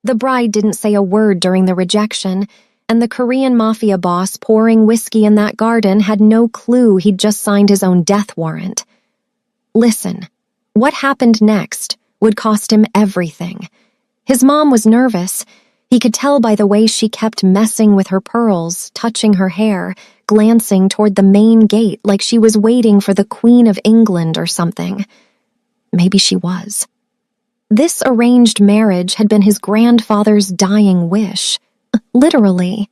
The bride didn't say a word during the rejection, and the Korean Mafia boss pouring whiskey in that garden had no clue he'd just signed his own death warrant. Listen, what happened next would cost him everything. His mom was nervous. He could tell by the way she kept messing with her pearls, touching her hair, glancing toward the main gate like she was waiting for the Queen of England or something. Maybe she was. This arranged marriage had been his grandfather's dying wish. Literally.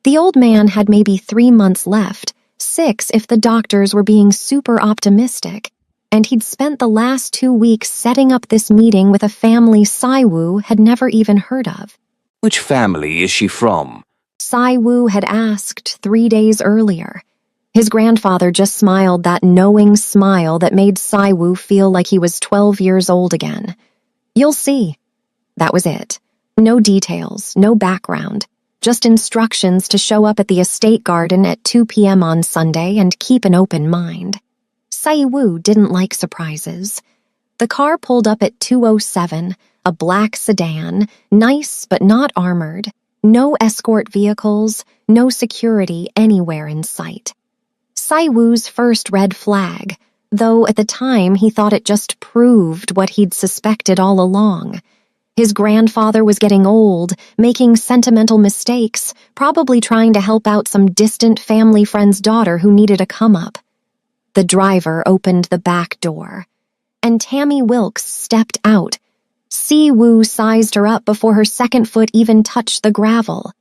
The old man had maybe 3 months left, 6 if the doctors were being super optimistic, and he'd spent the last 2 weeks setting up this meeting with a family Saiwoo had never even heard of. Which family is she from? Saiwoo had asked 3 days earlier. His grandfather just smiled that knowing smile that made Saiwoo feel like he was 12 years old again. You'll see. That was it. No details, no background, just instructions to show up at the estate garden at 2 p.m. on Sunday and keep an open mind. Saiwoo didn't like surprises. The car pulled up at 2:07, a black sedan, nice but not armored, no escort vehicles, no security anywhere in sight. Saiwoo's first red flag, though at the time he thought it just proved what he'd suspected all along. His grandfather was getting old, making sentimental mistakes, probably trying to help out some distant family friend's daughter who needed a come-up. The driver opened the back door, and Tammy Wilkes stepped out. Siwoo sized her up before her second foot even touched the gravel.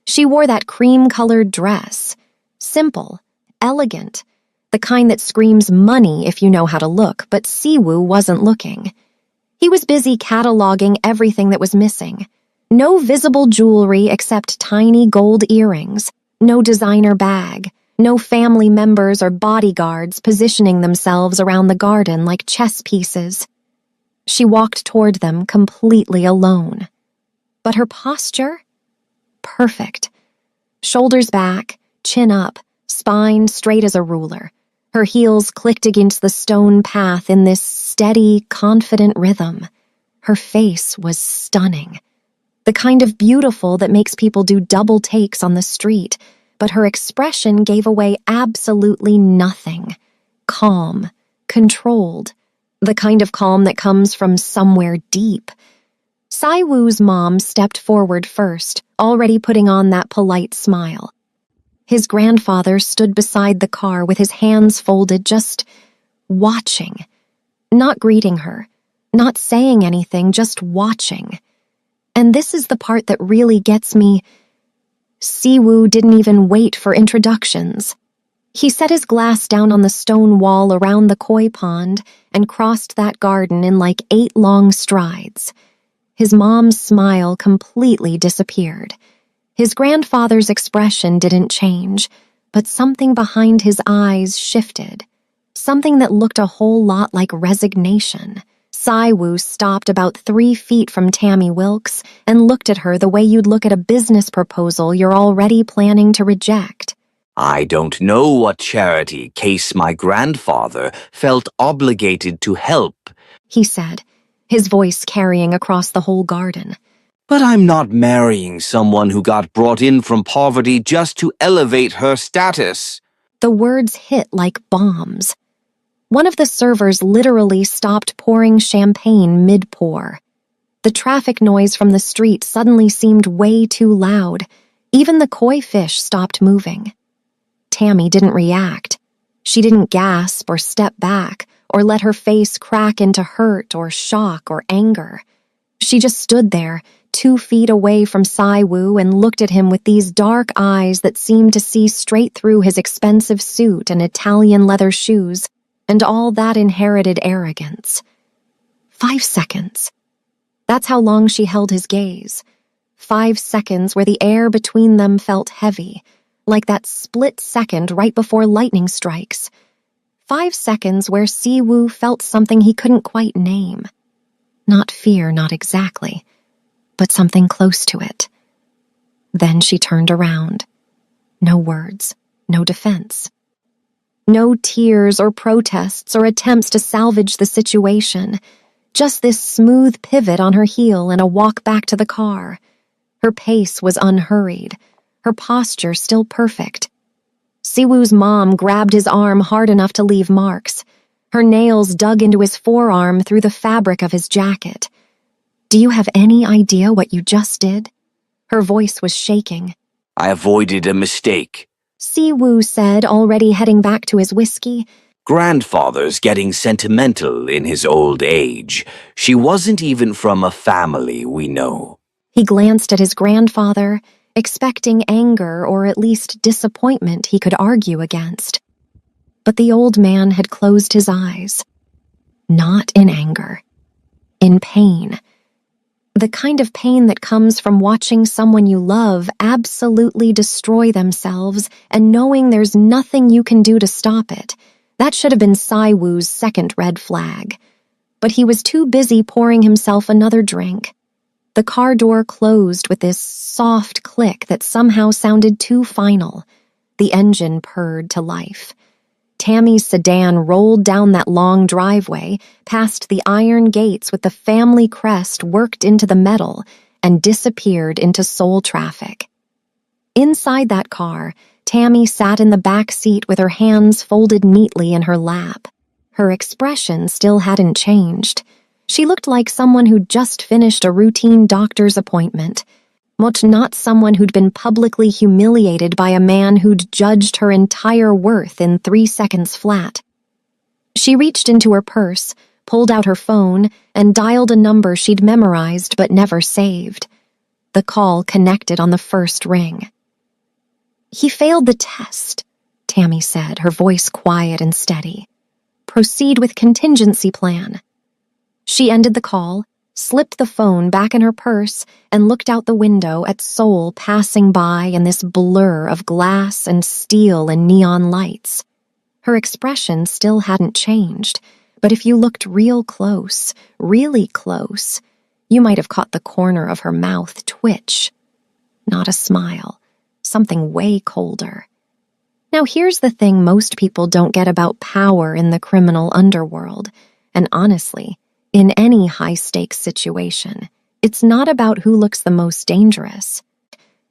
She wore that cream-colored dress. Simple, elegant, the kind that screams money if you know how to look, but Siwoo wasn't looking. He was busy cataloging everything that was missing. No visible jewelry except tiny gold earrings, no designer bag, no family members or bodyguards positioning themselves around the garden like chess pieces. She walked toward them completely alone. But her posture? Perfect. Shoulders back, chin up, spine straight as a ruler. Her heels clicked against the stone path in this steady, confident rhythm. Her face was stunning. The kind of beautiful that makes people do double takes on the street, but her expression gave away absolutely nothing. Calm, controlled, the kind of calm that comes from somewhere deep. Saiwoo's mom stepped forward first, already putting on that polite smile. His grandfather stood beside the car with his hands folded, just watching. Not greeting her, not saying anything, just watching. And this is the part that really gets me. Siwoo didn't even wait for introductions. He set his glass down on the stone wall around the koi pond and crossed that garden in like 8 long strides. His mom's smile completely disappeared. His grandfather's expression didn't change, but something behind his eyes shifted. Something that looked a whole lot like resignation. Saiwoo stopped about 3 feet from Tammy Wilkes and looked at her the way you'd look at a business proposal you're already planning to reject. I don't know what charity case my grandfather felt obligated to help, he said, his voice carrying across the whole garden. But I'm not marrying someone who got brought in from poverty just to elevate her status. The words hit like bombs. One of the servers literally stopped pouring champagne mid-pour. The traffic noise from the street suddenly seemed way too loud. Even the koi fish stopped moving. Tammy didn't react. She didn't gasp or step back or let her face crack into hurt or shock or anger. She just stood there, 2 feet away from Saiwoo, and looked at him with these dark eyes that seemed to see straight through his expensive suit and Italian leather shoes, and all that inherited arrogance. 5 seconds. That's how long she held his gaze. 5 seconds where the air between them felt heavy, like that split second right before lightning strikes. 5 seconds where Siwoo felt something he couldn't quite name. Not fear, not exactly, but something close to it. Then she turned around. No words, no defense. No tears or protests or attempts to salvage the situation. Just this smooth pivot on her heel and a walk back to the car. Her pace was unhurried, her posture still perfect. Siwoo's mom grabbed his arm hard enough to leave marks. Her nails dug into his forearm through the fabric of his jacket. "Do you have any idea what you just did?" Her voice was shaking. I avoided a mistake. Siwoo said, already heading back to his whiskey. Grandfather's getting sentimental in his old age. She wasn't even from a family we know. He glanced at his grandfather, expecting anger or at least disappointment he could argue against. But the old man had closed his eyes. Not in anger. In pain. The kind of pain that comes from watching someone you love absolutely destroy themselves and knowing there's nothing you can do to stop it. That should have been Siwoo's second red flag. But he was too busy pouring himself another drink. The car door closed with this soft click that somehow sounded too final. The engine purred to life. Tammy's sedan rolled down that long driveway, past the iron gates with the family crest worked into the metal, and disappeared into Seoul traffic. Inside that car, Tammy sat in the back seat with her hands folded neatly in her lap. Her expression still hadn't changed. She looked like someone who'd just finished a routine doctor's appointment, but not someone who'd been publicly humiliated by a man who'd judged her entire worth in 3 seconds flat. She reached into her purse, pulled out her phone, and dialed a number she'd memorized but never saved. The call connected on the first ring. "He failed the test," Tammy said, her voice quiet and steady. "Proceed with contingency plan." She ended the call, slipped the phone back in her purse, and looked out the window at Seoul passing by in this blur of glass and steel and neon lights. Her expression still hadn't changed, but if you looked real close, really close, you might have caught the corner of her mouth twitch. Not a smile, something way colder. Now here's the thing most people don't get about power in the criminal underworld, and honestly, in any high-stakes situation, it's not about who looks the most dangerous.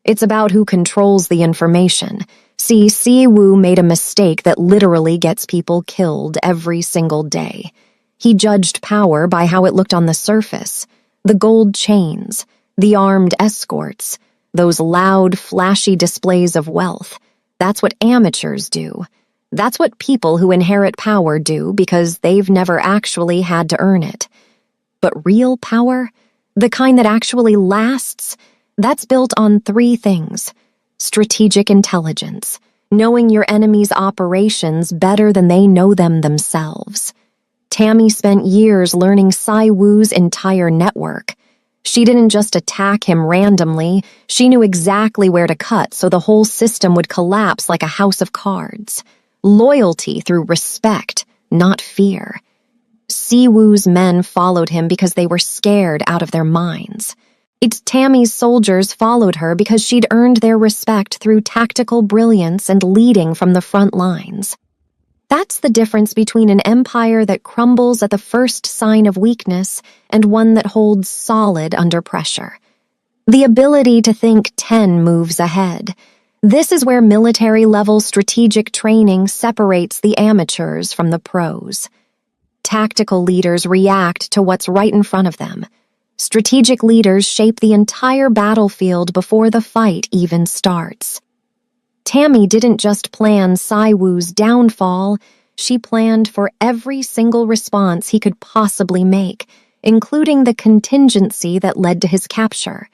It's about who controls the information. See, Siwoo made a mistake that literally gets people killed every single day. He judged power by how it looked on the surface. The gold chains, the armed escorts, those loud, flashy displays of wealth. That's what amateurs do. That's what people who inherit power do because they've never actually had to earn it. But real power, the kind that actually lasts, that's built on 3 things. Strategic intelligence, knowing your enemy's operations better than they know them themselves. Tammy spent years learning Siwoo's entire network. She didn't just attack him randomly, she knew exactly where to cut so the whole system would collapse like a house of cards. Loyalty through respect, not fear. Siwoo's men followed him because they were scared out of their minds. Tammy's soldiers followed her because she'd earned their respect through tactical brilliance and leading from the front lines. That's the difference between an empire that crumbles at the first sign of weakness and one that holds solid under pressure. The ability to think 10 moves ahead. This is where military-level strategic training separates the amateurs from the pros. Tactical leaders react to what's right in front of them. Strategic leaders shape the entire battlefield before the fight even starts. Tammy didn't just plan Siwoo's downfall, she planned for every single response he could possibly make, including the contingency that led to his capture.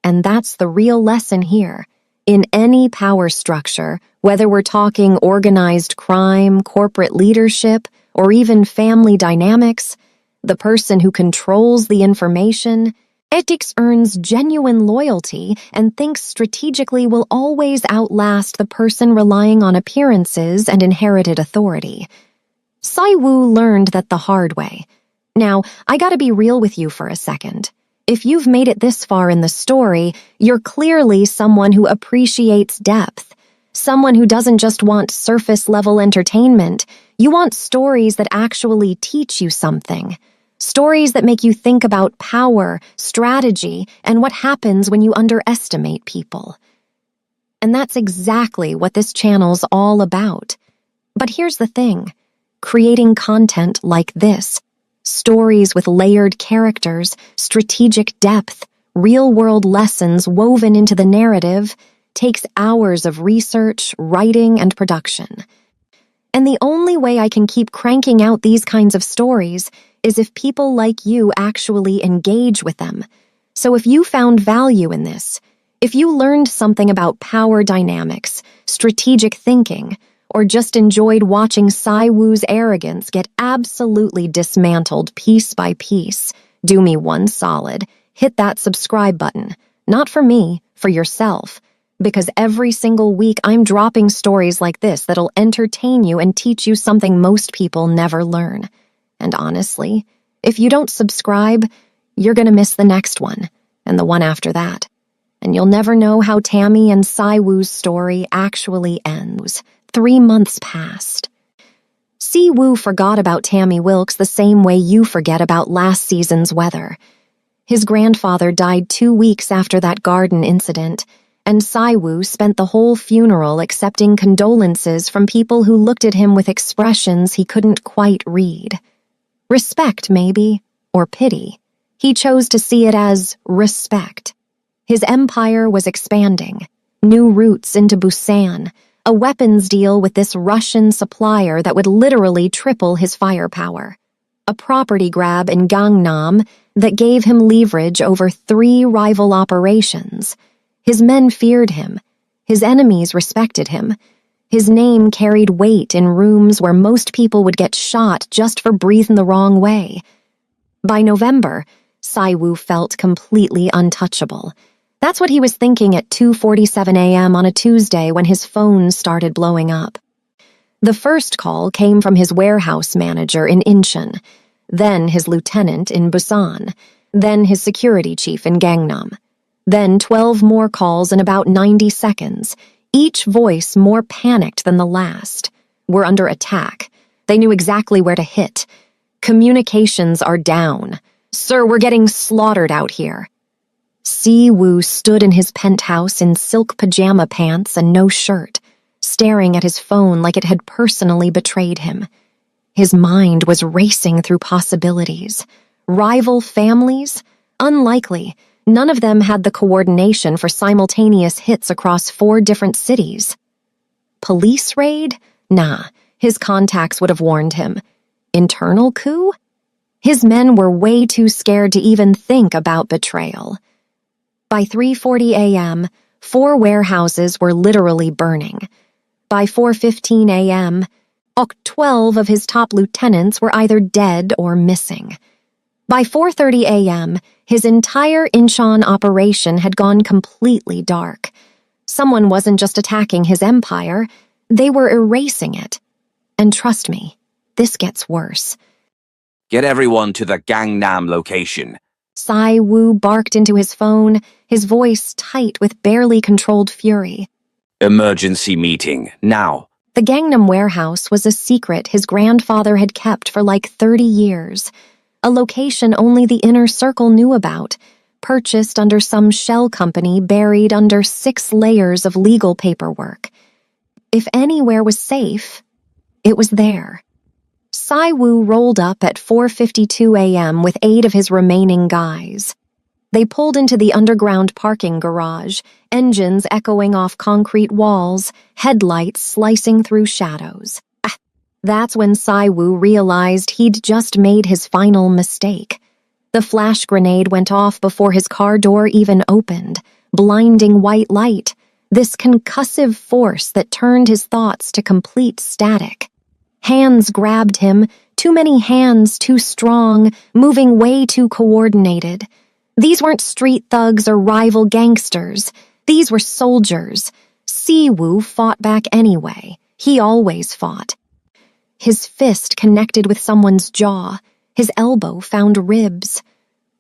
And that's the real lesson here. In any power structure, whether we're talking organized crime, corporate leadership, or even family dynamics, the person who controls the information, ethics earns genuine loyalty and thinks strategically will always outlast the person relying on appearances and inherited authority. Siwoo learned that the hard way. Now, I gotta be real with you for a second. If you've made it this far in the story, you're clearly someone who appreciates depth. Someone who doesn't just want surface-level entertainment. You want stories that actually teach you something. Stories that make you think about power, strategy, and what happens when you underestimate people. And that's exactly what this channel's all about. But here's the thing. Creating content like this, stories with layered characters, strategic depth, real-world lessons woven into the narrative, takes hours of research, writing, and production. And the only way I can keep cranking out these kinds of stories is if people like you actually engage with them. So if you found value in this, if you learned something about power dynamics, strategic thinking, or just enjoyed watching Saiwoo's arrogance get absolutely dismantled piece by piece, do me one solid. Hit that subscribe button. Not for me, for yourself. Because every single week I'm dropping stories like this that'll entertain you and teach you something most people never learn. And honestly, if you don't subscribe, you're gonna miss the next one, and the one after that. And you'll never know how Tammy and Saiwoo's story actually ends. 3 months passed. Siwoo forgot about Tammy Wilkes the same way you forget about last season's weather. His grandfather died 2 weeks after that garden incident, and Saiwoo spent the whole funeral accepting condolences from people who looked at him with expressions he couldn't quite read. Respect, maybe, or pity. He chose to see it as respect. His empire was expanding, new routes into Busan, a weapons deal with this Russian supplier that would literally triple his firepower, a property grab in Gangnam that gave him leverage over 3 rival operations. His men feared him. His enemies respected him. His name carried weight in rooms where most people would get shot just for breathing the wrong way. By November, Saiwoo felt completely untouchable. That's what he was thinking at 2:47 a.m. on a Tuesday when his phone started blowing up. The first call came from his warehouse manager in Incheon, then his lieutenant in Busan, then his security chief in Gangnam. Then 12 more calls in about 90 seconds, each voice more panicked than the last. We're under attack. They knew exactly where to hit. Communications are down. Sir, we're getting slaughtered out here. Siwoo stood in his penthouse in silk pajama pants and no shirt, staring at his phone like it had personally betrayed him. His mind was racing through possibilities. Rival families? Unlikely. None of them had the coordination for simultaneous hits across 4 different cities. Police raid? Nah, his contacts would have warned him. Internal coup? His men were way too scared to even think about betrayal. By 3:40 a.m., 4 warehouses were literally burning. By 4:15 a.m., 12 of his top lieutenants were either dead or missing. By 4:30 a.m., his entire Incheon operation had gone completely dark. Someone wasn't just attacking his empire, they were erasing it. And trust me, this gets worse. Get everyone to the Gangnam location. Saiwoo barked into his phone, his voice tight with barely controlled fury. Emergency meeting, now. The Gangnam warehouse was a secret his grandfather had kept for like 30 years, a location only the inner circle knew about, purchased under some shell company buried under 6 layers of legal paperwork. If anywhere was safe, it was there. Saiwoo rolled up at 4:52 a.m. with 8 of his remaining guys. They pulled into the underground parking garage, engines echoing off concrete walls, headlights slicing through shadows. That's when Saiwoo realized he'd just made his final mistake. The flash grenade went off before his car door even opened, blinding white light, this concussive force that turned his thoughts to complete static. Hands grabbed him, too many hands, too strong, moving way too coordinated. These weren't street thugs or rival gangsters. These were soldiers. Siwoo fought back anyway. He always fought. His fist connected with someone's jaw. His elbow found ribs.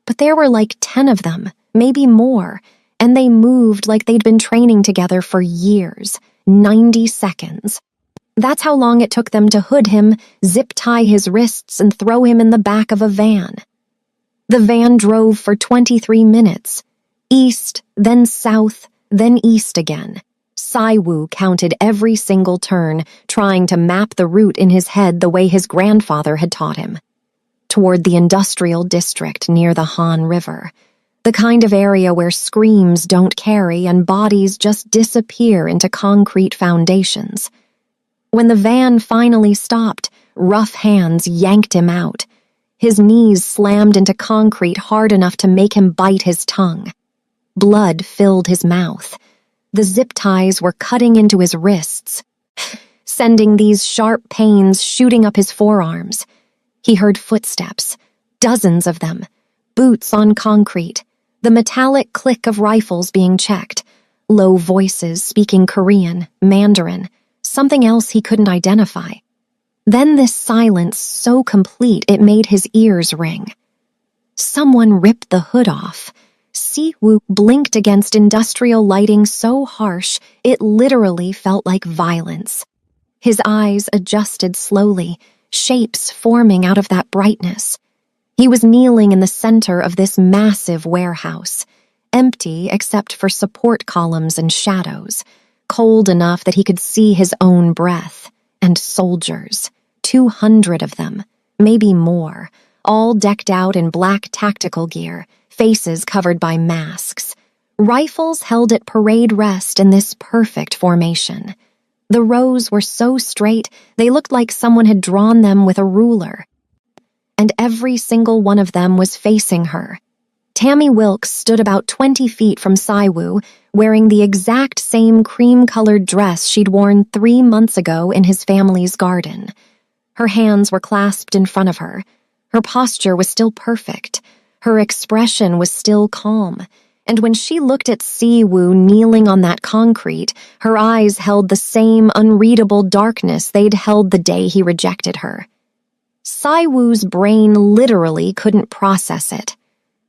But there were like 10 of them, maybe more, and they moved like they'd been training together for years, 90 seconds. That's how long it took them to hood him, zip-tie his wrists, and throw him in the back of a van. The van drove for 23 minutes. East, then south, then east again. Saiwoo counted every single turn, trying to map the route in his head the way his grandfather had taught him. Toward the industrial district near the Han River, the kind of area where screams don't carry and bodies just disappear into concrete foundations. When the van finally stopped, rough hands yanked him out. His knees slammed into concrete hard enough to make him bite his tongue. Blood filled his mouth. The zip ties were cutting into his wrists, sending these sharp pains shooting up his forearms. He heard footsteps, dozens of them, boots on concrete, the metallic click of rifles being checked, low voices speaking Korean, Mandarin, something else he couldn't identify. Then this silence so complete it made his ears ring. Someone ripped the hood off. Siwoo blinked against industrial lighting so harsh it literally felt like violence. His eyes adjusted slowly, shapes forming out of that brightness. He was kneeling in the center of this massive warehouse, empty except for support columns and shadows, cold enough that he could see his own breath, and soldiers, 200 of them, maybe more, all decked out in black tactical gear, faces covered by masks. Rifles held at parade rest in this perfect formation. The rows were so straight they looked like someone had drawn them with a ruler. And every single one of them was facing her. Tammy Wilkes stood about 20 feet from Saiwoo, wearing the exact same cream-colored dress she'd worn 3 months ago in his family's garden. Her hands were clasped in front of her. Her posture was still perfect. Her expression was still calm. And when she looked at Siwoo kneeling on that concrete, her eyes held the same unreadable darkness they'd held the day he rejected her. Saiwoo's brain literally couldn't process it.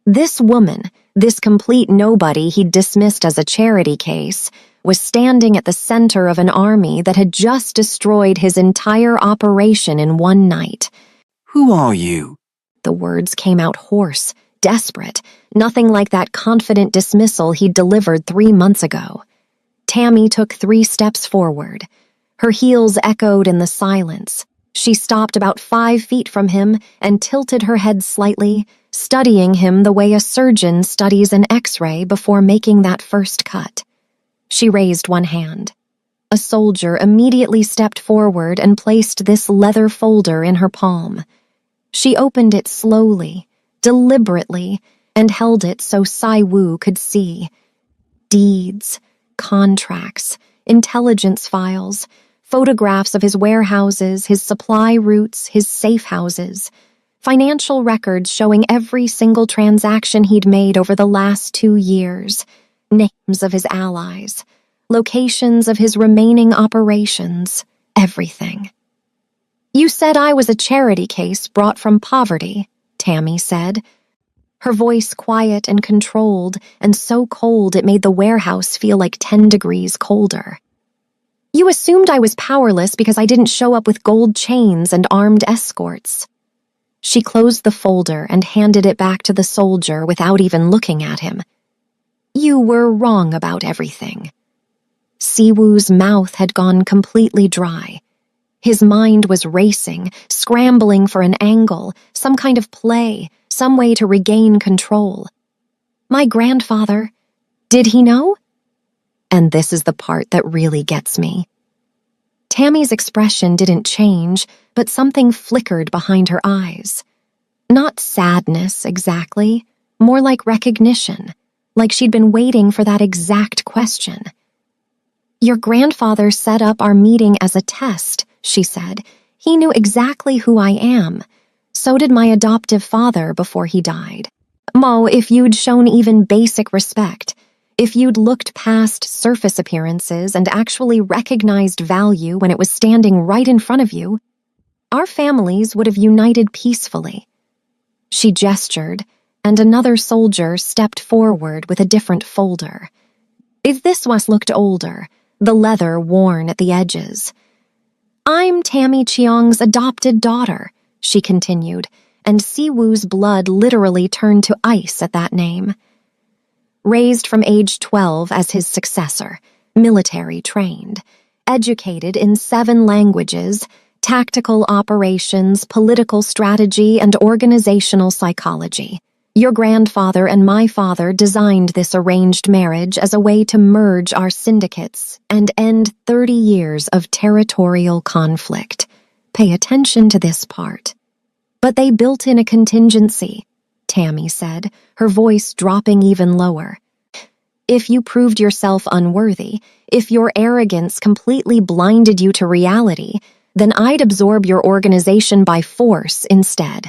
This woman, this complete nobody he'd dismissed as a charity case, was standing at the center of an army that had just destroyed his entire operation in one night. Who are you? The words came out hoarse, desperate, nothing like that confident dismissal he'd delivered 3 months ago. Tammy took 3 steps forward. Her heels echoed in the silence. She stopped about 5 feet from him and tilted her head slightly, studying him the way a surgeon studies an X-ray before making that first cut. She raised one hand. A soldier immediately stepped forward and placed this leather folder in her palm. She opened it slowly, deliberately, and held it so Saiwoo could see. Deeds, contracts, intelligence files, photographs of his warehouses, his supply routes, his safe houses, financial records showing every single transaction he'd made over the last 2 years, names of his allies, locations of his remaining operations, everything. "You said I was a charity case brought from poverty," Tammy said. Her voice quiet and controlled, and so cold it made the warehouse feel like 10 degrees colder. "You assumed I was powerless because I didn't show up with gold chains and armed escorts." She closed the folder and handed it back to the soldier without even looking at him. "You were wrong about everything." Siwoo's mouth had gone completely dry. His mind was racing, scrambling for an angle, some kind of play, some way to regain control. "My grandfather, did he know?" And this is the part that really gets me. Tammy's expression didn't change, but something flickered behind her eyes. Not sadness, exactly, more like recognition, like she'd been waiting for that exact question. "Your grandfather set up our meeting as a test," she said. "He knew exactly who I am. So did my adoptive father before he died. Mo, if you'd shown even basic respect, if you'd looked past surface appearances and actually recognized value when it was standing right in front of you, our families would have united peacefully." She gestured, and another soldier stepped forward with a different folder. This one looked older, the leather worn at the edges. "I'm Tammy Cheong's adopted daughter," she continued, and Siwoo's blood literally turned to ice at that name. Raised from age 12 as his successor, military trained, educated in 7 languages, tactical operations, political strategy, and organizational psychology. Your grandfather and my father designed this arranged marriage as a way to merge our syndicates and end 30 years of territorial conflict. Pay attention to this part. But they built in a contingency, Tammy said, her voice dropping even lower. If you proved yourself unworthy, if your arrogance completely blinded you to reality, then I'd absorb your organization by force instead.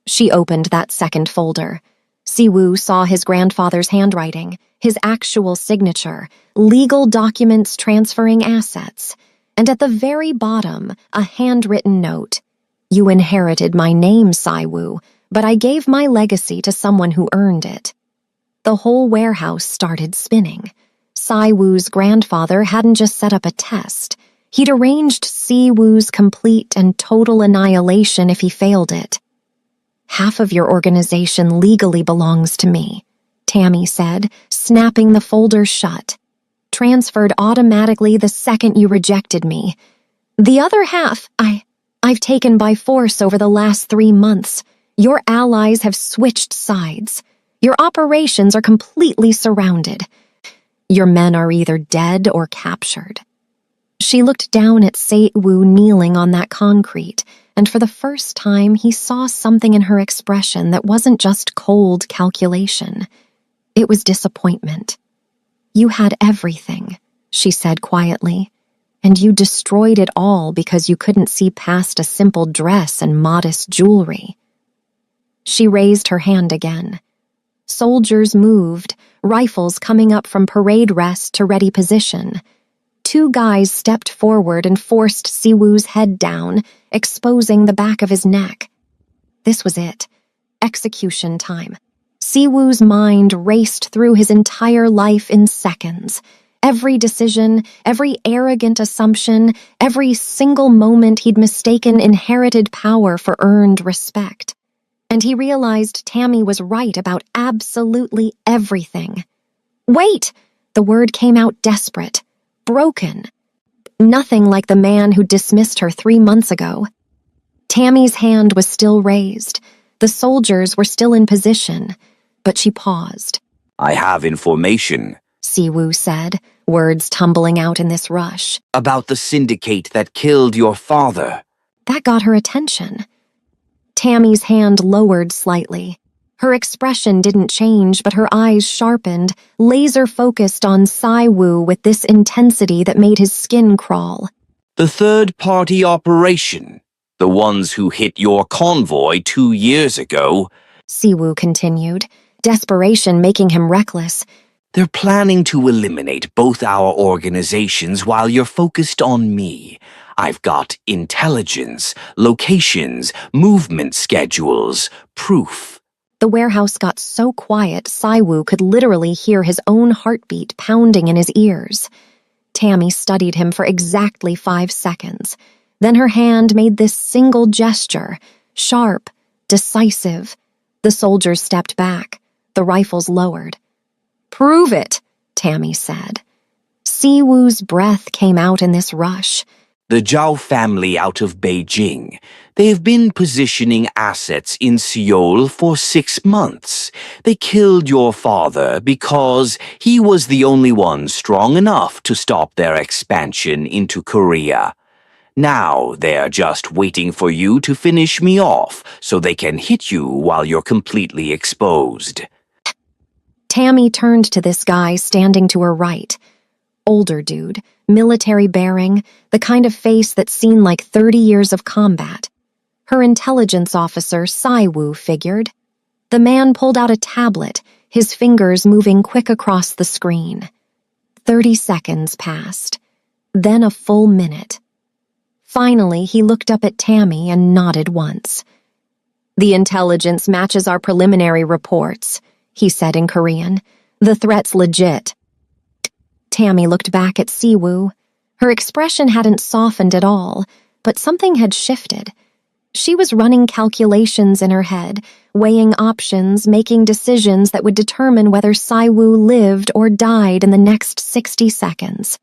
She opened that second folder. Siwoo saw his grandfather's handwriting, his actual signature, legal documents transferring assets, and at the very bottom, a handwritten note. You inherited my name, Siwoo, but I gave my legacy to someone who earned it. The whole warehouse started spinning. Siwoo's grandfather hadn't just set up a test. He'd arranged Siwoo's complete and total annihilation if he failed it. Half of your organization legally belongs to me, Tammy said, snapping the folder shut. Transferred automatically the second you rejected me. The other half, I've taken by force over the last 3 months. Your allies have switched sides. Your operations are completely surrounded. Your men are either dead or captured. She looked down at Siwoo kneeling on that concrete, and for the first time he saw something in her expression that wasn't just cold calculation. It was disappointment. You had everything, she said quietly, and you destroyed it all because you couldn't see past a simple dress and modest jewelry. She raised her hand again. Soldiers moved, rifles coming up from parade rest to ready position. 2 guys stepped forward and forced Siwoo's head down, exposing the back of his neck. This was it. Execution time. Siwoo's mind raced through his entire life in seconds. Every decision, every arrogant assumption, every single moment he'd mistaken inherited power for earned respect. And he realized Tammy was right about absolutely everything. Wait! The word came out desperate. Broken. Nothing like the man who dismissed her 3 months ago. Tammy's hand was still raised. The soldiers were still in position, but she paused. I have information, Siwoo said, words tumbling out in this rush. About the syndicate that killed your father. That got her attention. Tammy's hand lowered slightly. Her expression didn't change, but her eyes sharpened, laser-focused on Siwoo with this intensity that made his skin crawl. The third-party operation. The ones who hit your convoy 2 years ago. Siwoo continued, desperation making him reckless. They're planning to eliminate both our organizations while you're focused on me. I've got intelligence, locations, movement schedules, proof. The warehouse got so quiet, Siwoo could literally hear his own heartbeat pounding in his ears. Tammy studied him for exactly 5 seconds. Then her hand made this single gesture, sharp, decisive. The soldiers stepped back, the rifles lowered. Prove it, Tammy said. Siwoo's breath came out in this rush. The Zhao family out of Beijing. They've been positioning assets in Seoul for 6 months. They killed your father because he was the only one strong enough to stop their expansion into Korea. Now they're just waiting for you to finish me off so they can hit you while you're completely exposed. Tammy turned to this guy standing to her right. Older dude, military bearing, the kind of face that's seen like 30 years of combat. Her intelligence officer, Siwoo, figured. The man pulled out a tablet, his fingers moving quick across the screen. 30 seconds passed, then a full minute. Finally, he looked up at Tammy and nodded once. The intelligence matches our preliminary reports, he said in Korean. The threat's legit. Tammy looked back at Siwoo. Her expression hadn't softened at all, but something had shifted. She was running calculations in her head, weighing options, making decisions that would determine whether Saiwoo lived or died in the next 60 seconds.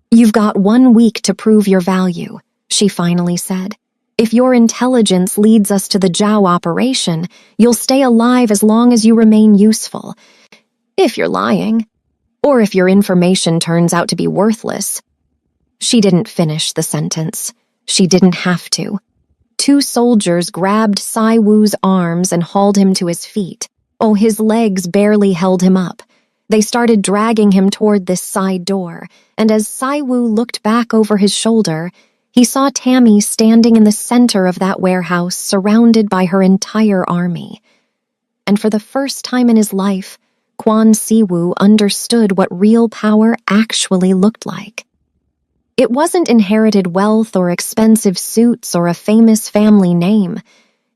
"You've got 1 week to prove your value," she finally said. "If your intelligence leads us to the Zhao operation, you'll stay alive as long as you remain useful. If you're lying, or if your information turns out to be worthless." She didn't finish the sentence. She didn't have to. 2 soldiers grabbed Saiwoo's arms and hauled him to his feet. Oh, his legs barely held him up. They started dragging him toward this side door, and as Saiwoo looked back over his shoulder, he saw Tammy standing in the center of that warehouse, surrounded by her entire army. And for the first time in his life, Kwon Siwoo understood what real power actually looked like. It wasn't inherited wealth or expensive suits or a famous family name.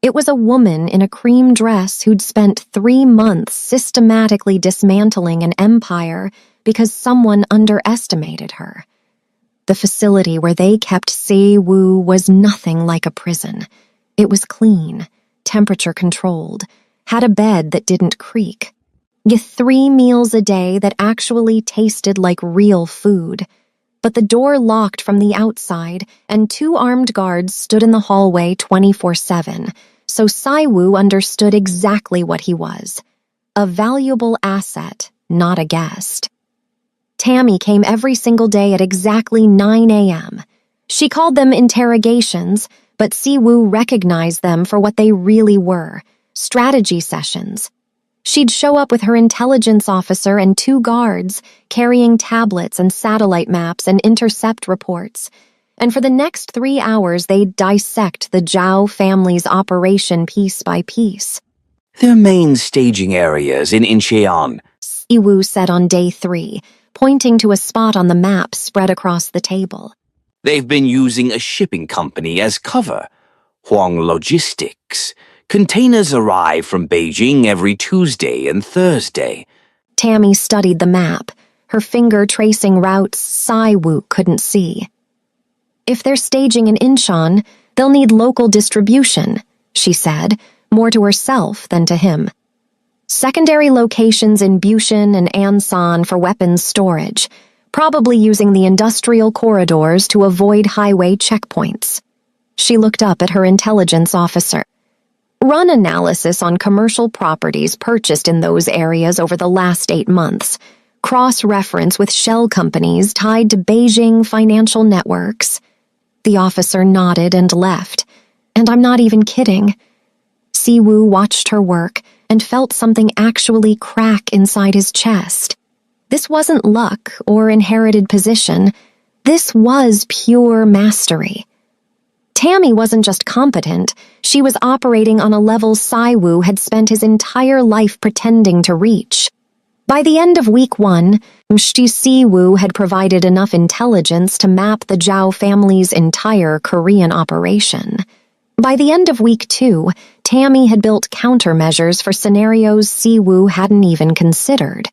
It was a woman in a cream dress who'd spent 3 months systematically dismantling an empire because someone underestimated her. The facility where they kept Siwoo was nothing like a prison. It was clean, temperature-controlled, had a bed that didn't creak. 3 meals a day that actually tasted like real food. But the door locked from the outside, and 2 armed guards stood in the hallway 24/7, so Saiwoo understood exactly what he was. A valuable asset, not a guest. Tammy came every single day at exactly 9 a.m. She called them interrogations, but Siwoo recognized them for what they really were, strategy sessions. She'd show up with her intelligence officer and 2 guards, carrying tablets and satellite maps and intercept reports. And for the next 3 hours, they'd dissect the Zhao family's operation piece by piece. Their main staging areas in Incheon, Siwoo said on day 3, pointing to a spot on the map spread across the table. They've been using a shipping company as cover, Huang Logistics. Containers arrive from Beijing every Tuesday and Thursday. Tammy studied the map, her finger tracing routes Saiwoo couldn't see. "If they're staging in Incheon, they'll need local distribution," she said, more to herself than to him. "Secondary locations in Bushin and Ansan for weapons storage, probably using the industrial corridors to avoid highway checkpoints." She looked up at her intelligence officer. "Run analysis on commercial properties purchased in those areas over the last 8 months. Cross-reference with shell companies tied to Beijing financial networks." The officer nodded and left. "And I'm not even kidding." Siwoo watched her work and felt something actually crack inside his chest. This wasn't luck or inherited position. This was pure mastery. Tammy wasn't just competent, she was operating on a level Saiwoo had spent his entire life pretending to reach. By the end of week 1, Siwoo had provided enough intelligence to map the Zhao family's entire Korean operation. By the end of week 2, Tammy had built countermeasures for scenarios Siwoo hadn't even considered.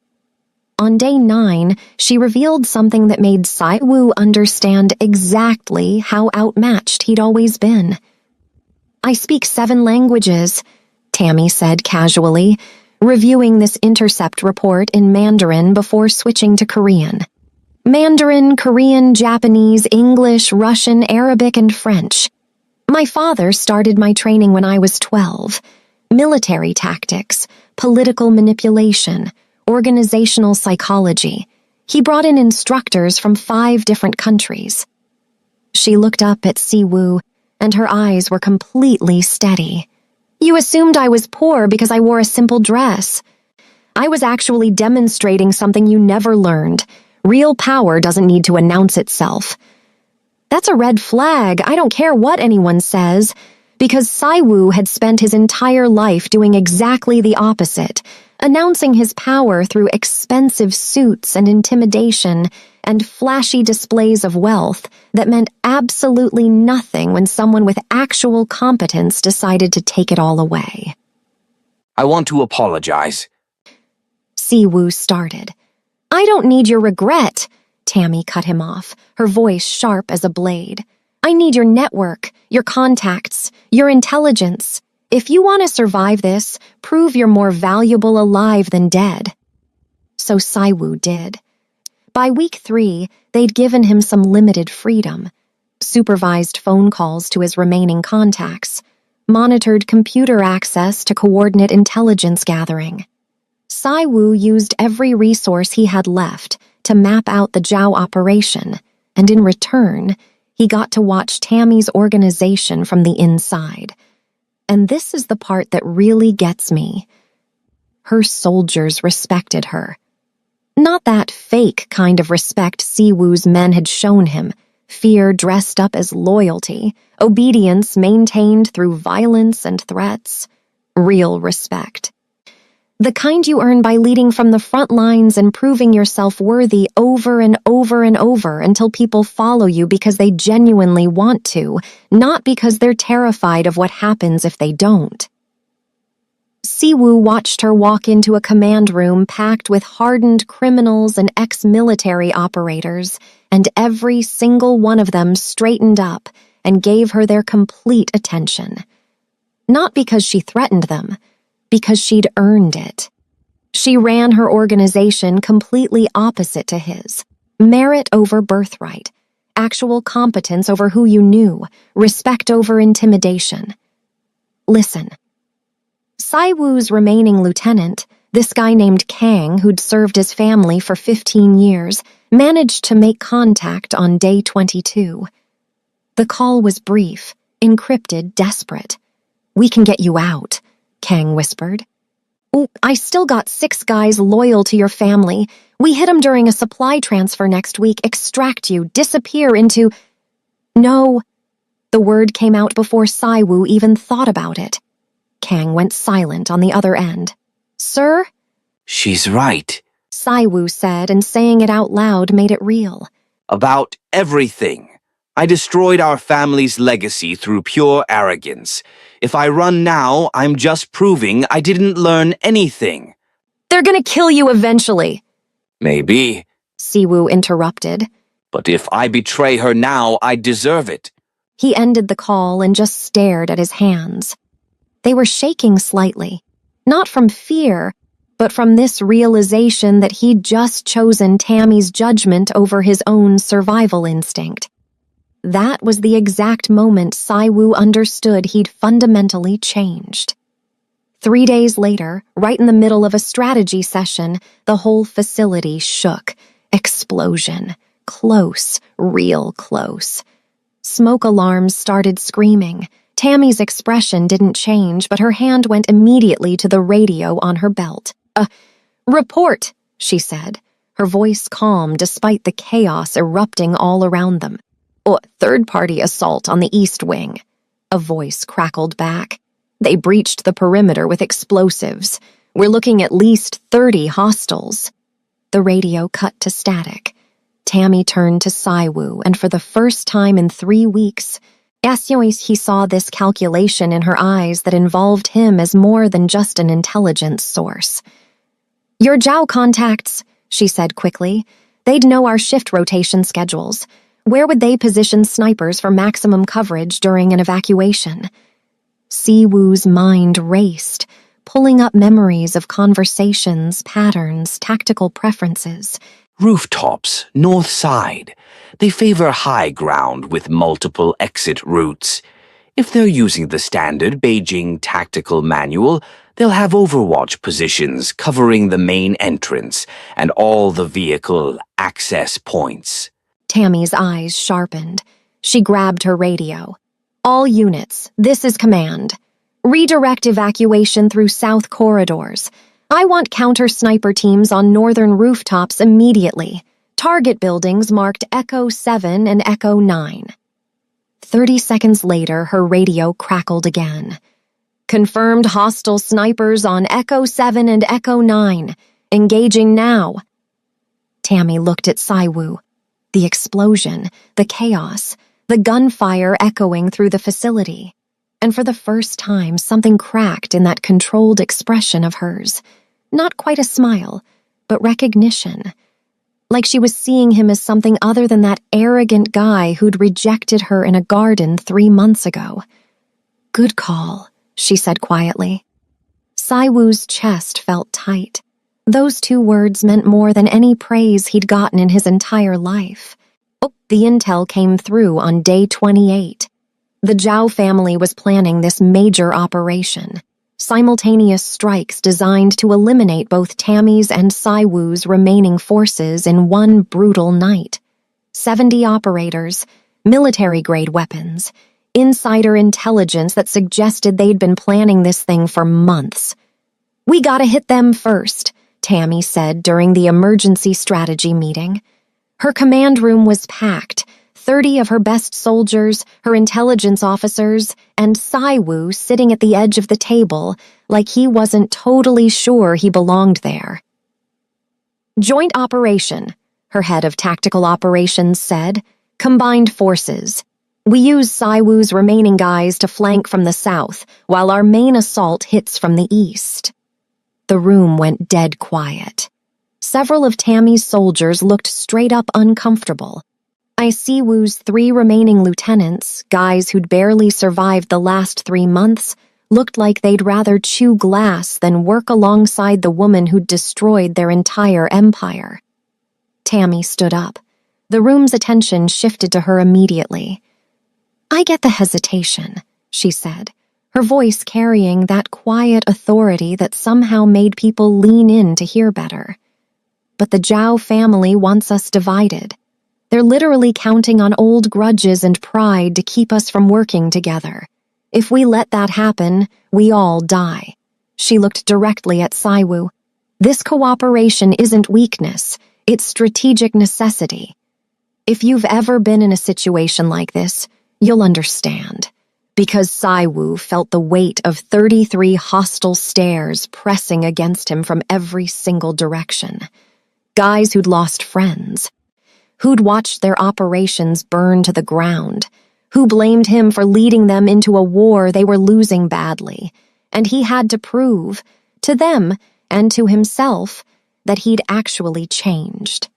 On day 9, she revealed something that made Saiwoo understand exactly how outmatched he'd always been. "I speak 7 languages," Tammy said casually, reviewing this intercept report in Mandarin before switching to Korean. "Mandarin, Korean, Japanese, English, Russian, Arabic, and French. My father started my training when I was 12. Military tactics, political manipulation, organizational psychology. He brought in instructors from 5 different countries." She looked up at Siwoo, and her eyes were completely steady. "You assumed I was poor because I wore a simple dress. I was actually demonstrating something you never learned. Real power doesn't need to announce itself." "That's a red flag. I don't care what anyone says," because Saiwoo had spent his entire life doing exactly the opposite, announcing his power through expensive suits and intimidation and flashy displays of wealth that meant absolutely nothing when someone with actual competence decided to take it all away. I want to apologize. Siwoo started. "I don't need your regret," Tammy cut him off, her voice sharp as a blade. I need your network, your contacts, your intelligence. If you want to survive this, prove you're more valuable alive than dead." So Saiwu did. By week 3, they'd given him some limited freedom. Supervised phone calls to his remaining contacts, monitored computer access to coordinate intelligence gathering. Saiwu used every resource he had left to map out the Zhao operation, and in return, he got to watch Tammy's organization from the inside. And this is the part that really gets me. Her soldiers respected her. Not that fake kind of respect Siwoo's men had shown him, fear dressed up as loyalty, obedience maintained through violence and threats. Real respect. The kind you earn by leading from the front lines and proving yourself worthy over and over and over until people follow you because they genuinely want to, not because they're terrified of what happens if they don't. Siwoo watched her walk into a command room packed with hardened criminals and ex-military operators, and every single one of them straightened up and gave her their complete attention. Not because she threatened them, because she'd earned it. She ran her organization completely opposite to his. Merit over birthright, actual competence over who you knew, respect over intimidation. Listen. Saiwoo's remaining lieutenant, this guy named Kang who'd served his family for 15 years, managed to make contact on day 22. The call was brief, encrypted, desperate. "We can get you out," Kang whispered. "Oh, I still got 6 guys loyal to your family. We hit them during a supply transfer next week, extract you, disappear into—" "No." The word came out before Saiwoo even thought about it. Kang went silent on the other end. "Sir?" "She's right." Saiwoo said, and saying it out loud made it real. "About everything. I destroyed our family's legacy through pure arrogance. If I run now, I'm just proving I didn't learn anything." "They're gonna kill you eventually." "Maybe." Siwoo interrupted. "But if I betray her now, I deserve it." He ended the call and just stared at his hands. They were shaking slightly, not from fear, but from this realization that he'd just chosen Tammy's judgment over his own survival instinct. That was the exact moment Saiwoo understood he'd fundamentally changed. 3 days later, right in the middle of a strategy session, the whole facility shook. Explosion. Close, real close. Smoke alarms started screaming. Tammy's expression didn't change, but her hand went immediately to the radio on her belt. Report," she said, her voice calm despite the chaos erupting all around them. Third-party assault on the East Wing." A voice crackled back. "They breached the perimeter with explosives. We're looking at least 30 hostiles." The radio cut to static. Tammy turned to Saiwoo, and for the first time in 3 weeks, he saw this calculation in her eyes that involved him as more than just an intelligence source. "Your Zhao contacts," she said quickly. "They'd know our shift rotation schedules. Where would they position snipers for maximum coverage during an evacuation?" Siwoo's mind raced, pulling up memories of conversations, patterns, tactical preferences. "Rooftops, north side. They favor high ground with multiple exit routes. If they're using the standard Beijing tactical manual, they'll have overwatch positions covering the main entrance and all the vehicle access points." Tammy's eyes sharpened. She grabbed her radio. "All units, this is command. Redirect evacuation through south corridors. I want counter-sniper teams on northern rooftops immediately. Target buildings marked Echo 7 and Echo 9. 30 seconds later, her radio crackled again. "Confirmed hostile snipers on Echo 7 and Echo 9. Engaging now." Tammy looked at Saiwoo. The explosion, the chaos, the gunfire echoing through the facility. And for the first time, something cracked in that controlled expression of hers. Not quite a smile, but recognition. like she was seeing him as something other than that arrogant guy who'd rejected her in a garden 3 months ago. "Good call," she said quietly. Saiwoo's chest felt tight. Those 2 words meant more than any praise he'd gotten in his entire life. The intel came through on day 28. The Zhao family was planning this major operation, simultaneous strikes designed to eliminate both Tammy's and Saiwoo's remaining forces in one brutal night. 70 operators, military-grade weapons, insider intelligence that suggested they'd been planning this thing for months. "We gotta hit them first," Tammy said during the emergency strategy meeting. Her command room was packed, 30 of her best soldiers, her intelligence officers, and Saiwoo sitting at the edge of the table like he wasn't totally sure he belonged there. "Joint operation," her head of tactical operations said. "Combined forces. We use Saiwoo's remaining guys to flank from the south, while our main assault hits from the east." The room went dead quiet. Several of Tammy's soldiers looked straight up uncomfortable. Saiwoo's 3 remaining lieutenants, guys who'd barely survived the last 3 months, looked like they'd rather chew glass than work alongside the woman who'd destroyed their entire empire. Tammy stood up. The room's attention shifted to her immediately. "I get the hesitation," she said, her voice carrying that quiet authority that somehow made people lean in to hear better. "But the Zhao family wants us divided. They're literally counting on old grudges and pride to keep us from working together. If we let that happen, we all die." She looked directly at Saiwoo. "This cooperation isn't weakness, it's strategic necessity. If you've ever been in a situation like this, you'll understand." Because Saiwoo felt the weight of 33 hostile stares pressing against him from every single direction. Guys who'd lost friends, who'd watched their operations burn to the ground, who blamed him for leading them into a war they were losing badly, and he had to prove, to them and to himself, that he'd actually changed.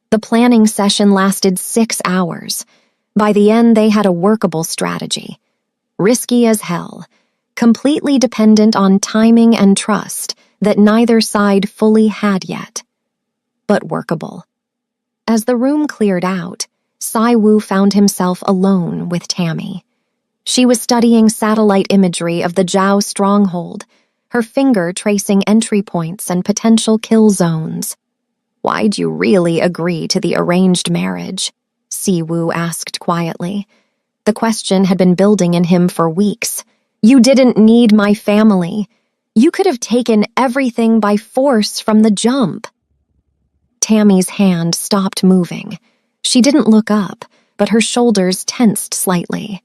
The planning session lasted 6 hours. By the end, they had a workable strategy. Risky as hell, completely dependent on timing and trust that neither side fully had yet. But workable. As the room cleared out, Saiwoo found himself alone with Tammy. She was studying satellite imagery of the Zhao stronghold, her finger tracing entry points and potential kill zones. "Why'd you really agree to the arranged marriage?" Saiwoo asked quietly. The question had been building in him for weeks. "You didn't need my family. You could have taken everything by force from the jump." Tammy's hand stopped moving. She didn't look up, but her shoulders tensed slightly.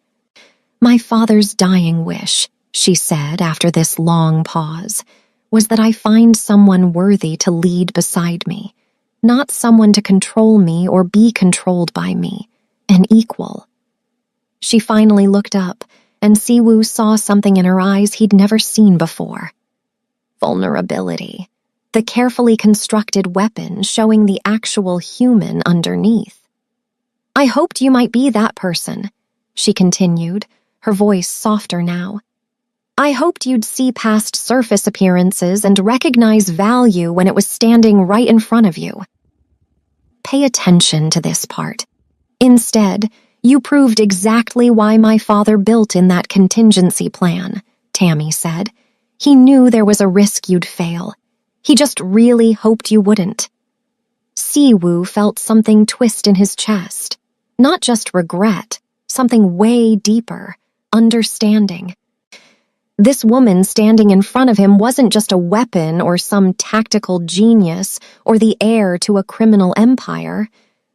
"My father's dying wish," she said after this long pause, "was that I find someone worthy to lead beside me, not someone to control me or be controlled by me, an equal." She finally looked up, and Saiwoo saw something in her eyes he'd never seen before. Vulnerability. The carefully constructed weapon showing the actual human underneath. "I hoped you might be that person," she continued, her voice softer now. "I hoped you'd see past surface appearances and recognize value when it was standing right in front of you. Pay attention to this part. Instead, you proved exactly why my father built in that contingency plan," Tammy said. "He knew there was a risk you'd fail. He just really hoped you wouldn't." Saiwoo felt something twist in his chest. Not just regret, something way deeper, understanding. This woman standing in front of him wasn't just a weapon or some tactical genius or the heir to a criminal empire.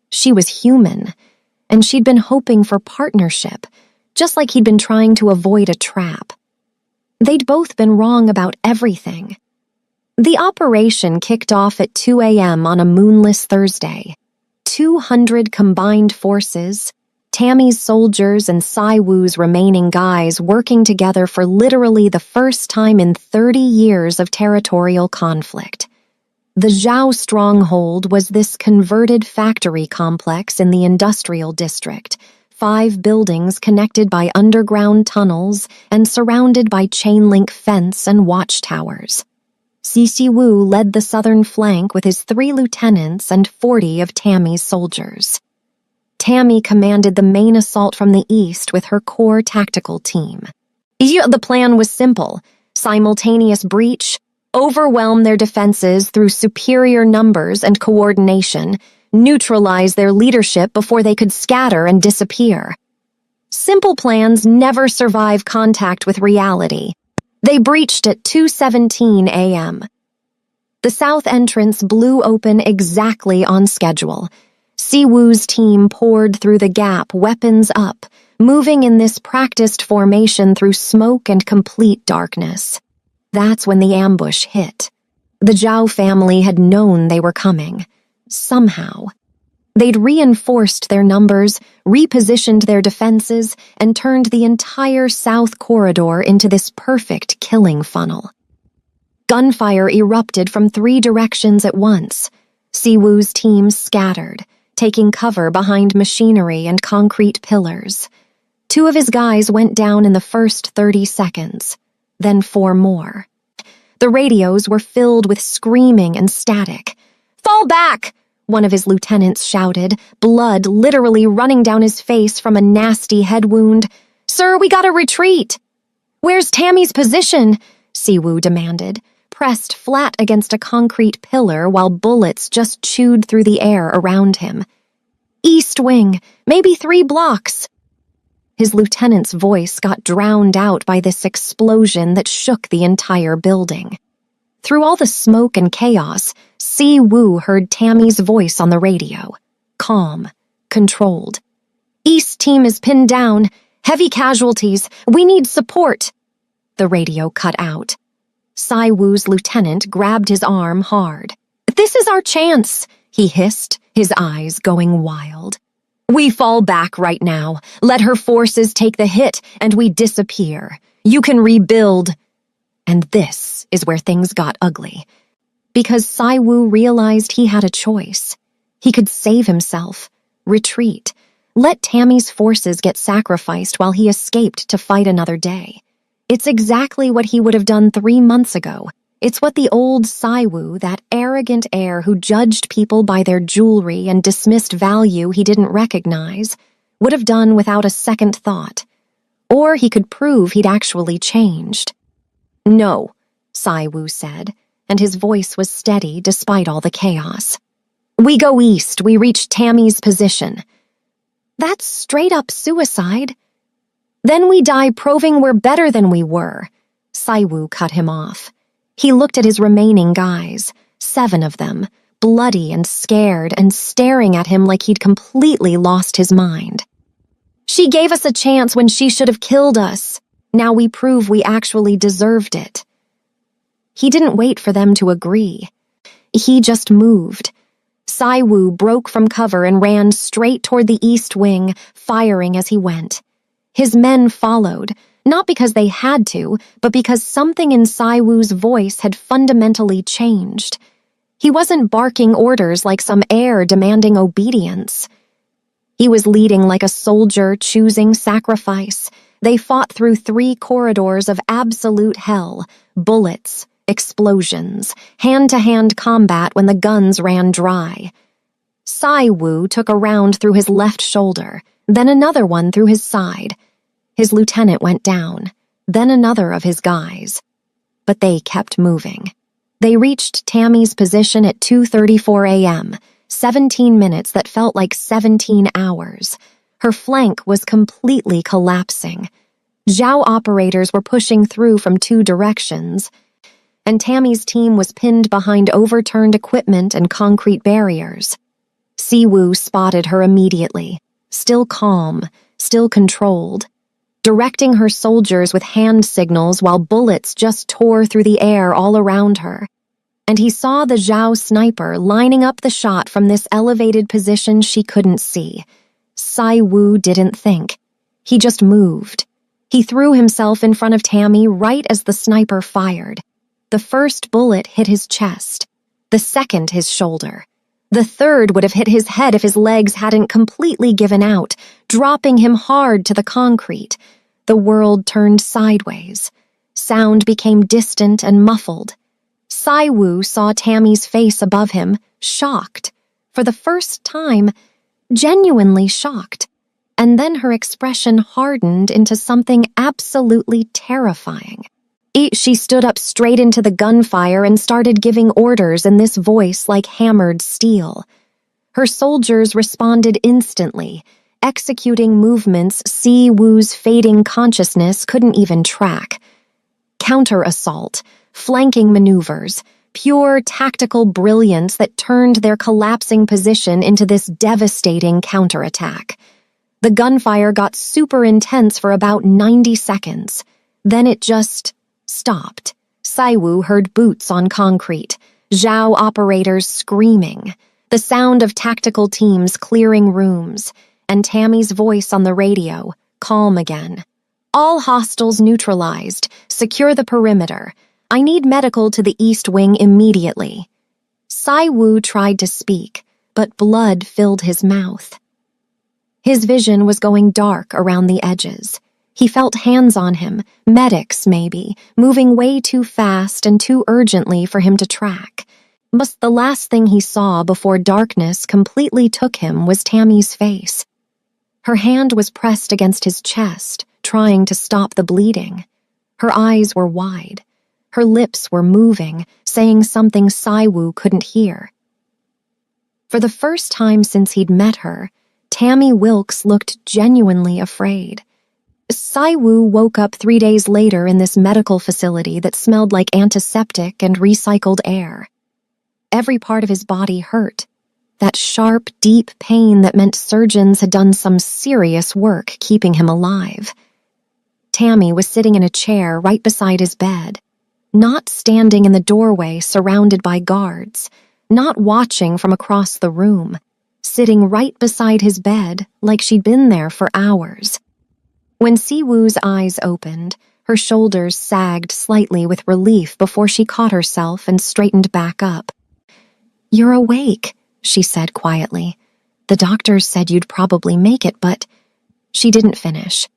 She was human, and she'd been hoping for partnership, just like he'd been trying to avoid a trap. They'd both been wrong about everything. The operation kicked off at 2 a.m. on a moonless Thursday. 200 combined forces, Tammy's soldiers and Saiwoo's remaining guys working together for literally the first time in 30 years of territorial conflict. The Zhao stronghold was this converted factory complex in the industrial district, 5 buildings connected by underground tunnels and surrounded by chain-link fence and watchtowers. Cixi Wu led the southern flank with his 3 lieutenants and 40 of Tammy's soldiers. Tammy commanded the main assault from the east with her core tactical team. The plan was simple: simultaneous breach, overwhelm their defenses through superior numbers and coordination, neutralize their leadership before they could scatter and disappear. Simple plans never survive contact with reality. They breached at 2:17 a.m. The south entrance blew open exactly on schedule. Siwoo's team poured through the gap, weapons up, moving in this practiced formation through smoke and complete darkness. That's when the ambush hit. The Zhao family had known they were coming. Somehow. They'd reinforced their numbers, repositioned their defenses, and turned the entire south corridor into this perfect killing funnel. Gunfire erupted from 3 directions at once. Siwoo's team scattered, taking cover behind machinery and concrete pillars. 2 of his guys went down in the first 30 seconds, then 4 more. The radios were filled with screaming and static. "Fall back!" one of his lieutenants shouted, blood literally running down his face from a nasty head wound. "Sir, we gotta retreat!" "Where's Tammy's position?" Siwoo demanded, pressed flat against a concrete pillar while bullets just chewed through the air around him. "East wing, maybe 3 blocks." His lieutenant's voice got drowned out by this explosion that shook the entire building. Through all the smoke and chaos, Siwoo heard Tammy's voice on the radio. Calm, controlled. "East team is pinned down. Heavy casualties. We need support." The radio cut out. Siwoo's lieutenant grabbed his arm hard. "This is our chance," he hissed, his eyes going wild. "We fall back right now. Let her forces take the hit, and we disappear. You can rebuild." And this is where things got ugly. Because Siwoo realized he had a choice. He could save himself, retreat, let Tammy's forces get sacrificed while he escaped to fight another day. It's exactly what he would have done 3 months ago. It's what the old Siwoo, that arrogant heir who judged people by their jewelry and dismissed value he didn't recognize, would have done without a second thought. Or he could prove he'd actually changed. "No," Siwoo said, and his voice was steady despite all the chaos. "We go east. We reach Tammy's position." "That's straight-up suicide." "Then we die proving we're better than we were." Siwoo cut him off. He looked at his remaining guys, 7 of them, bloody and scared and staring at him like he'd completely lost his mind. "She gave us a chance when she should have killed us. Now we prove we actually deserved it." He didn't wait for them to agree. He just moved. Siwoo broke from cover and ran straight toward the east wing, firing as he went. His men followed, not because they had to, but because something in Siwoo's voice had fundamentally changed. He wasn't barking orders like some heir demanding obedience. He was leading like a soldier choosing sacrifice. They fought through 3 corridors of absolute hell, bullets, explosions, hand-to-hand combat when the guns ran dry. Siwoo took a round through his left shoulder, then another one through his side. His lieutenant went down, then another of his guys. But they kept moving. They reached Tammy's position at 2:34 a.m., 17 minutes that felt like 17 hours. Her flank was completely collapsing. Zhao operators were pushing through from 2 directions, and Tammy's team was pinned behind overturned equipment and concrete barriers. Siwoo spotted her immediately, still calm, still controlled, directing her soldiers with hand signals while bullets just tore through the air all around her. And he saw the Zhao sniper lining up the shot from this elevated position she couldn't see. Siwoo didn't think. He just moved. He threw himself in front of Tammy right as the sniper fired. The first bullet hit his chest. the second his shoulder. The third would have hit his head if his legs hadn't completely given out, dropping him hard to the concrete. The world turned sideways. Sound became distant and muffled. Saiwoo saw Tammy's face above him, shocked. For the first time, genuinely shocked. And then her expression hardened into something absolutely terrifying. She stood up straight into the gunfire and started giving orders in this voice like hammered steel. Her soldiers responded instantly, executing movements Si-woo's fading consciousness couldn't even track. Counter-assault, flanking maneuvers, pure tactical brilliance that turned their collapsing position into this devastating counterattack. The gunfire got super intense for about 90 seconds. Then it just stopped. Saiwoo heard boots on concrete, Zhao operators screaming, the sound of tactical teams clearing rooms, and Tammy's voice on the radio, calm again. All hostiles neutralized. Secure the perimeter. I need medical to the East Wing immediately. Saiwoo tried to speak, but blood filled his mouth. His vision was going dark around the edges. He felt hands on him, medics maybe, moving way too fast and too urgently for him to track. But the last thing he saw before darkness completely took him was Tammy's face. Her hand was pressed against his chest, trying to stop the bleeding. Her eyes were wide. Her lips were moving, saying something Saiwoo couldn't hear. For the first time since he'd met her, Tammy Wilkes looked genuinely afraid. Saiwoo woke up 3 days later in this medical facility that smelled like antiseptic and recycled air. Every part of his body hurt. That sharp, deep pain that meant surgeons had done some serious work keeping him alive. Tammy was sitting in a chair right beside his bed, not standing in the doorway surrounded by guards, not watching from across the room, sitting right beside his bed like she'd been there for hours. When Siwoo's eyes opened, her shoulders sagged slightly with relief before she caught herself and straightened back up. "You're awake," she said quietly. "The doctors said you'd probably make it, but—" She didn't finish.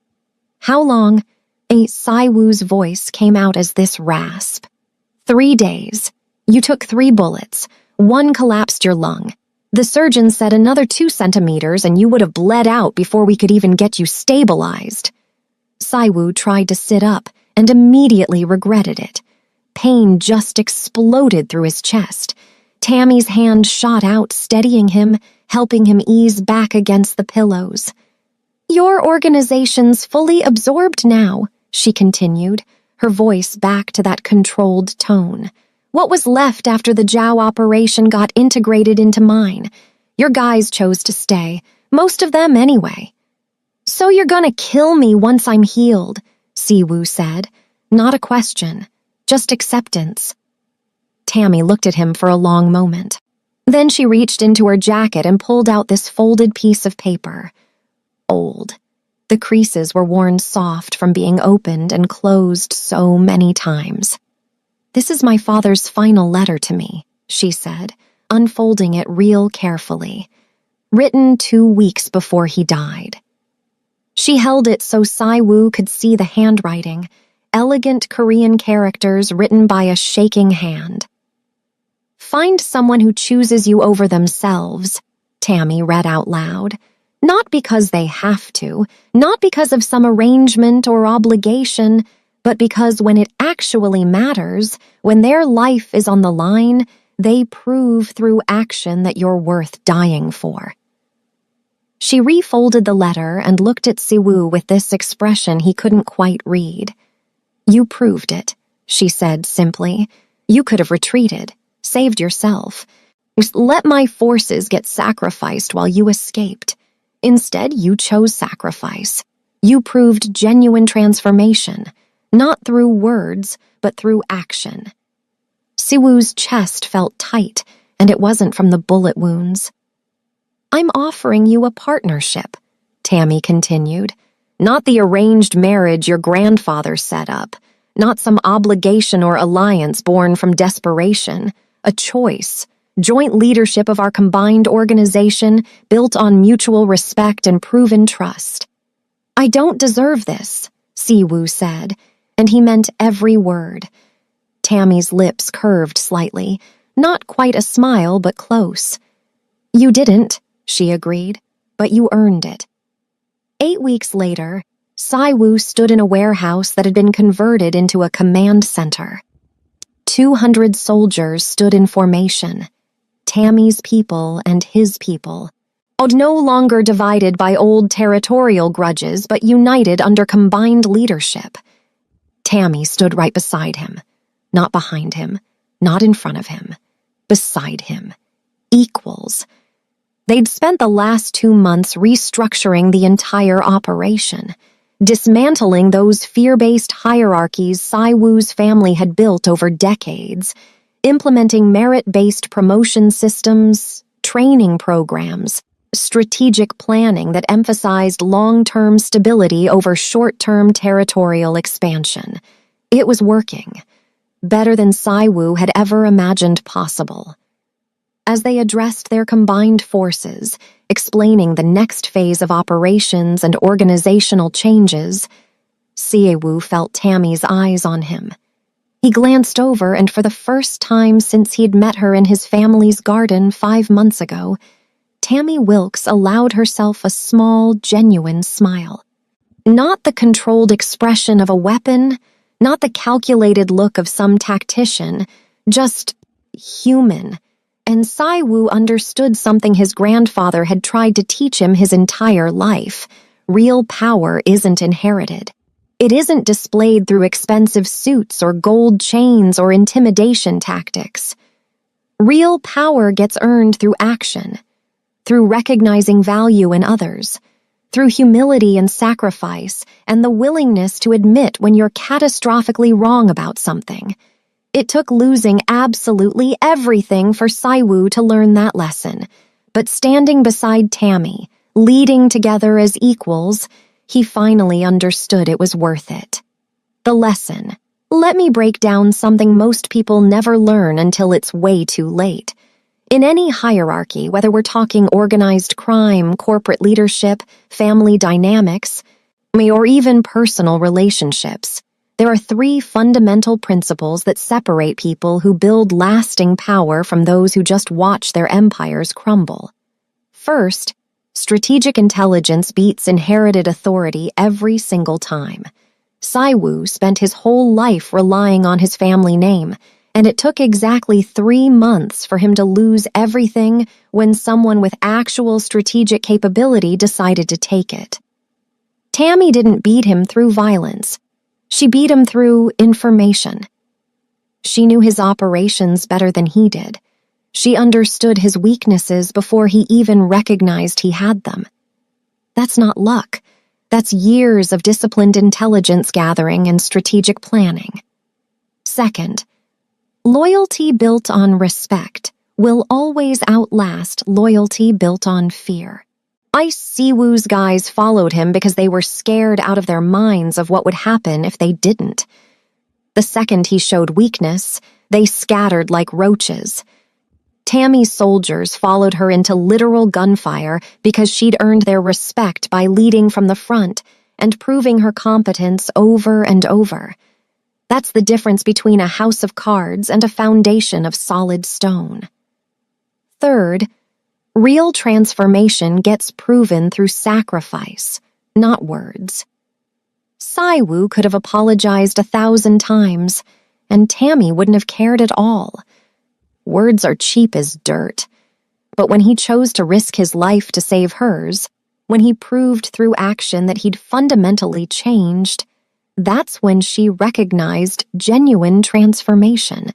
"How long?" Saiwoo's voice came out as this rasp. 3 days. You took 3 bullets. 1 collapsed your lung. The surgeon said another 2 centimeters and you would have bled out before we could even get you stabilized. Saiwoo tried to sit up and immediately regretted it. Pain just exploded through his chest. Tammy's hand shot out, steadying him, helping him ease back against the pillows. "Your organization's fully absorbed now," she continued, her voice back to that controlled tone. "What was left after the Zhao operation got integrated into mine? Your guys chose to stay, most of them anyway." "So you're gonna kill me once I'm healed," Siwoo said. Not a question, just acceptance. Tammy looked at him for a long moment. Then she reached into her jacket and pulled out this folded piece of paper. Old. The creases were worn soft from being opened and closed so many times. "This is my father's final letter to me," she said, unfolding it real carefully. "Written 2 weeks before he died." She held it so Saiwoo could see the handwriting, elegant Korean characters written by a shaking hand. "Find someone who chooses you over themselves," Tammy read out loud. "Not because they have to, not because of some arrangement or obligation, but because when it actually matters, when their life is on the line, they prove through action that you're worth dying for." She refolded the letter and looked at Siwoo with this expression he couldn't quite read. "You proved it," she said simply. "You could have retreated, saved yourself. Let my forces get sacrificed while you escaped. Instead, you chose sacrifice. You proved genuine transformation, not through words, but through action." Siwoo's chest felt tight, and it wasn't from the bullet wounds. "I'm offering you a partnership," Tammy continued. "Not the arranged marriage your grandfather set up, not some obligation or alliance born from desperation. a choice, joint leadership of our combined organization built on mutual respect and proven trust. I don't deserve this, Siwoo said, and he meant every word. Tammy's lips curved slightly, not quite a smile, but close. You didn't, she agreed, but you earned it. 8 weeks later, Siwoo stood in a warehouse that had been converted into a command center. 200 soldiers stood in formation. Tammy's people and his people, no longer divided by old territorial grudges, but united under combined leadership. Tammy stood right beside him, not behind him, not in front of him, beside him. Equals. They'd spent the last 2 months restructuring the entire operation, dismantling those fear-based hierarchies Siwoo's family had built over decades, implementing merit-based promotion systems, training programs, strategic planning that emphasized long-term stability over short-term territorial expansion. It was working, better than Siwoo had ever imagined possible. As they addressed their combined forces, explaining the next phase of operations and organizational changes, Siwoo felt Tammy's eyes on him. He glanced over, and for the first time since he'd met her in his family's garden 5 months ago, Tammy Wilkes allowed herself a small, genuine smile. Not the controlled expression of a weapon, not the calculated look of some tactician, just human. And Siwoo understood something his grandfather had tried to teach him his entire life. Real power isn't inherited. It isn't displayed through expensive suits or gold chains or intimidation tactics. Real power gets earned through action, through recognizing value in others, through humility and sacrifice, and the willingness to admit when you're catastrophically wrong about something. It took losing absolutely everything for Siwoo to learn that lesson, but standing beside Tammy, leading together as equals, he finally understood it was worth it. The lesson. Let me break down something most people never learn until it's way too late. In any hierarchy, whether we're talking organized crime, corporate leadership, family dynamics, or even personal relationships, there are 3 fundamental principles that separate people who build lasting power from those who just watch their empires crumble. First, strategic intelligence beats inherited authority every single time. Siwoo spent his whole life relying on his family name, and it took exactly 3 months for him to lose everything when someone with actual strategic capability decided to take it. Tammy didn't beat him through violence. She beat him through information. She knew his operations better than he did. She understood his weaknesses before he even recognized he had them. That's not luck. That's years of disciplined intelligence gathering and strategic planning. Second, loyalty built on respect will always outlast loyalty built on fear. Siwoo's guys followed him because they were scared out of their minds of what would happen if they didn't. The second he showed weakness, they scattered like roaches. Tammy's soldiers followed her into literal gunfire because she'd earned their respect by leading from the front and proving her competence over and over. That's the difference between a house of cards and a foundation of solid stone. Third, real transformation gets proven through sacrifice, not words. Siwoo could have apologized 1,000 times, and Tammy wouldn't have cared at all. Words are cheap as dirt. But when he chose to risk his life to save hers, when he proved through action that he'd fundamentally changed, that's when she recognized genuine transformation.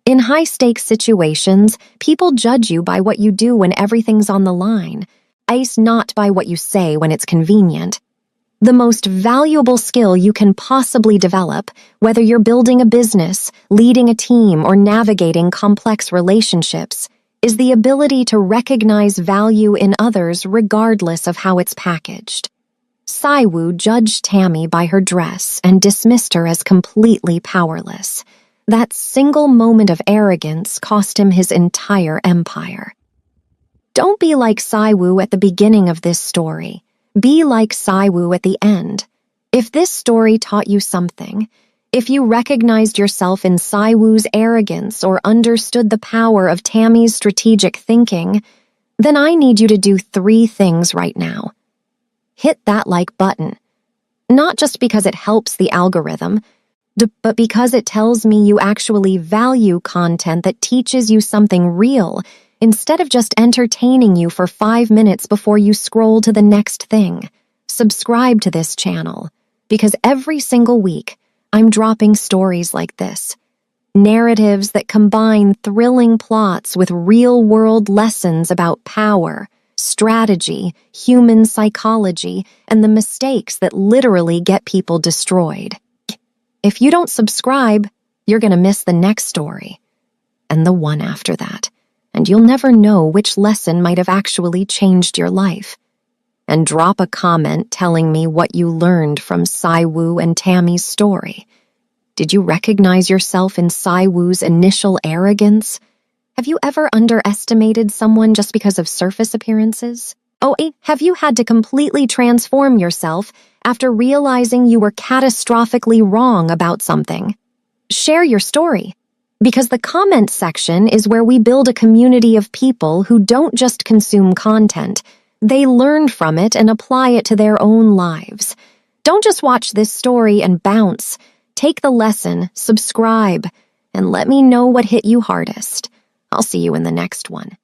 In high-stakes situations, people judge you by what you do when everything's on the line, not by what you say when it's convenient. The most valuable skill you can possibly develop, whether you're building a business, leading a team, or navigating complex relationships, is the ability to recognize value in others regardless of how it's packaged. Siwoo judged Tammy by her dress and dismissed her as completely powerless. That single moment of arrogance cost him his entire empire. Don't be like Saiwu at the beginning of this story. Be like Saiwu at the end. If this story taught you something, if you recognized yourself in Saiwu's arrogance or understood the power of Tammy's strategic thinking, then I need you to do 3 things right now. Hit that like button. Not just because it helps the algorithm, but because it tells me you actually value content that teaches you something real instead of just entertaining you for 5 minutes before you scroll to the next thing. Subscribe to this channel, because every single week, I'm dropping stories like this. Narratives that combine thrilling plots with real-world lessons about power, strategy, human psychology, and the mistakes that literally get people destroyed. If you don't subscribe, you're going to miss the next story, and the one after that, and you'll never know which lesson might have actually changed your life. And drop a comment telling me what you learned from Saiwu and Tammy's story. Did you recognize yourself in Saiwu's initial arrogance? Have you ever underestimated someone just because of surface appearances? Oh, have you had to completely transform yourself after realizing you were catastrophically wrong about something? Share your story, because the comment section is where we build a community of people who don't just consume content, they learn from it and apply it to their own lives. Don't just watch this story and bounce. Take the lesson, subscribe, and let me know what hit you hardest. I'll see you in the next one.